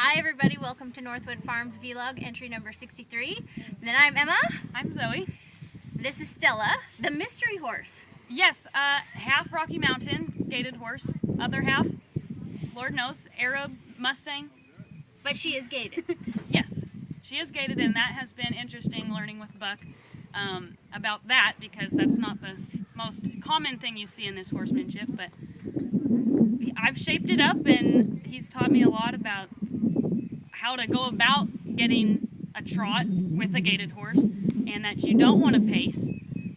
Hi everybody, welcome to Northwood Farms vlog, entry number 63. Then I'm Emma. I'm Zoe. This is Stella, the mystery horse. Yes, half Rocky Mountain, gated horse. Other half, Lord knows, Arab Mustang. But she is gated. Yes, she is gated, and that has been interesting learning with Buck about that, because that's not the most common thing you see in this horsemanship. But I've shaped it up, and he's taught me a lot about how to go about getting a trot with a gated horse, and that you don't want to pace.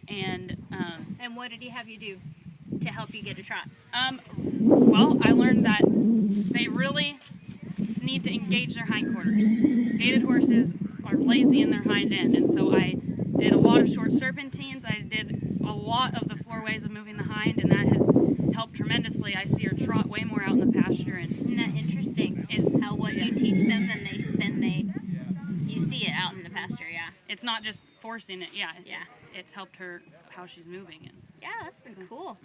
And what did he have you do to help you get a trot? Well, I learned that they really need to engage their hindquarters. Gated horses are lazy in their hind end, and so I did a lot of short serpentines. I did a lot of the four ways of moving the hind, and that has helped tremendously. I see her trot way more out in the pasture. And isn't that interesting? How what you teach them, you see it out in the pasture. Yeah. It's not just forcing it. Yeah. Yeah. It's helped her how she's moving. And yeah, that's been cool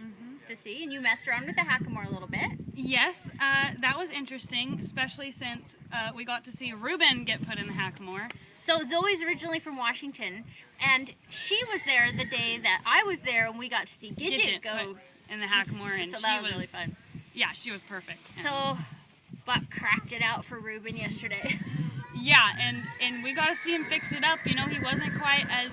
to see. And you messed around with the hackamore a little bit. yes, that was interesting, especially since we got to see Reuben get put in the hackamore. So Zoe's originally from Washington, and she was there the day that I was there, and we got to see Gidget go in the hackamore, and so that was really fun. Yeah, she was perfect. So Buck cracked it out for Reuben yesterday. Yeah, and we got to see him fix it up. You know, he wasn't quite as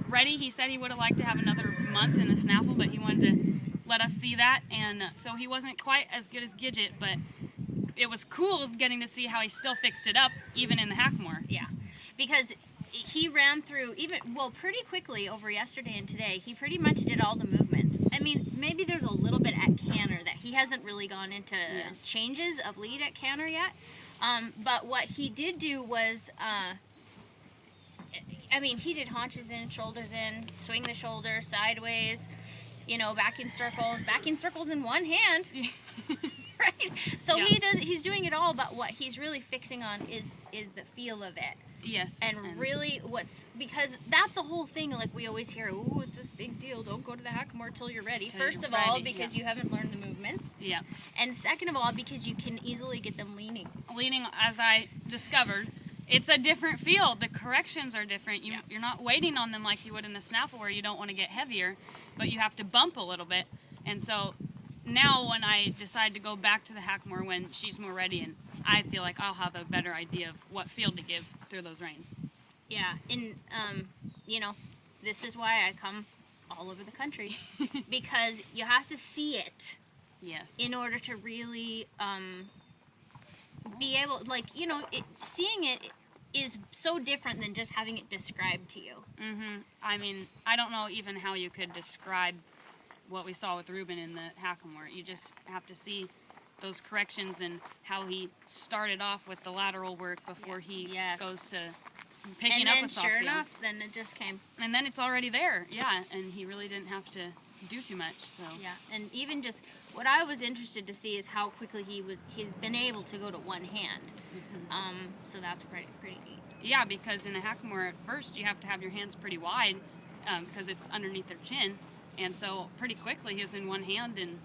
ready. He said he would have liked to have another month in the snaffle, but he wanted to let us see that, and so he wasn't quite as good as Gidget, but it was cool getting to see how he still fixed it up, even in the hackamore. Yeah, because he ran through pretty quickly over yesterday and today. He pretty much did all the movements. I mean, maybe there's a little bit at canter that he hasn't really gone into changes of lead at canter yet. But what he did do was, he did haunches in, shoulders in, swing the shoulder, sideways, backing circles in one hand. Right? So he's doing it all, but what he's really fixing on is the feel of it. Yes. And really because that's the whole thing, like we always hear, ooh, it's this big deal, don't go to the hackamore till you're ready. First of all, because you haven't learned the movements. Yeah. And second of all, because you can easily get them leaning. Leaning, as I discovered, it's a different feel. The corrections are different. You're not waiting on them like you would in the snaffle, where you don't want to get heavier, but you have to bump a little bit. And so now when I decide to go back to the hackamore when she's more ready, and I feel like I'll have a better idea of what feel to give through those reins. Yeah, and this is why I come all over the country, because you have to see it. Yes. In order to really be able, seeing it is so different than just having it described to you. Mm-hmm. I mean, I don't know even how you could describe what we saw with Reuben in the hackamore. You just have to see those corrections and how he started off with the lateral work before he goes to picking up a soft And then sure heel. enough, then it just came. And then it's already there, yeah, and he really didn't have to do too much, so. Yeah, and even just, what I was interested to see is how quickly he's been able to go to one hand. Mm-hmm. So that's pretty neat. Yeah, because in the hackamore at first you have to have your hands pretty wide because it's underneath their chin, and so pretty quickly he was in one hand and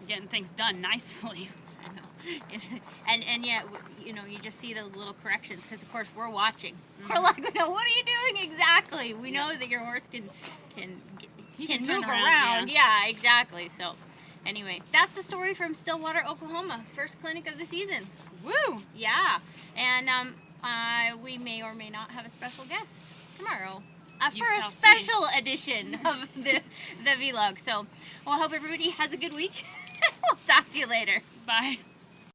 getting things done nicely. I know. And yet, you just see those little corrections, because of course we're watching. Mm-hmm. We're like, what are you doing exactly? We know that your horse can move around. Yeah, exactly. So anyway, that's the story from Stillwater, Oklahoma. First clinic of the season. Woo! Yeah. And we may or may not have a special guest tomorrow. For a special edition of the vlog. So, I hope everybody has a good week. We'll talk to you later. Bye.